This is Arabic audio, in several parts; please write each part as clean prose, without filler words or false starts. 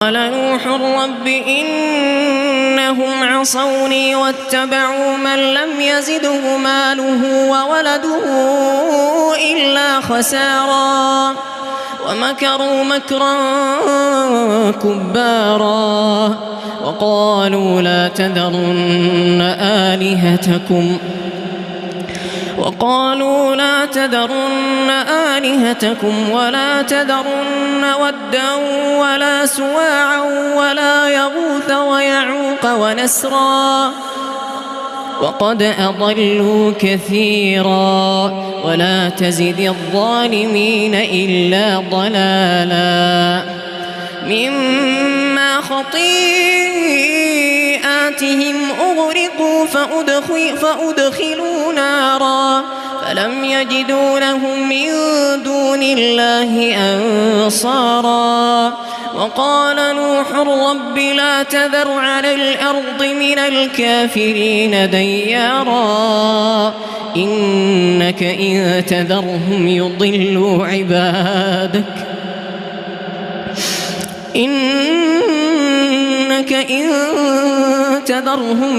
قال نوح رب إنهم عصوني واتبعوا من لم يزده ماله وولده إلا خسارا ومكروا مكرا كبارا وقالوا لا تذرن آلهتكم ولا تذرن ودا ولا سواعا ولا يغوث ويعوق ونسرا وقد أضلوا كثيرا ولا تزد الظالمين إلا ضلالا مما خطيئاتهم أغرقوا فأدخلوا نارا فلم يجدوا لهم من دون الله أنصارا وقال نوح رب لا تذر على الأرض من الكافرين ديارا إنك إن تذرهم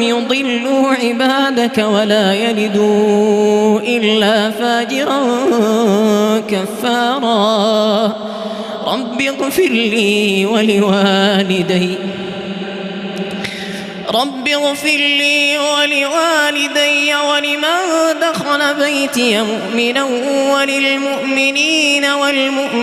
يضلوا عبادك ولا يلدوا إلا فاجرا كفارا رب اغفر لي ولوالدي ولمن دخل بيتي مؤمنا وللمؤمنين والمؤمنات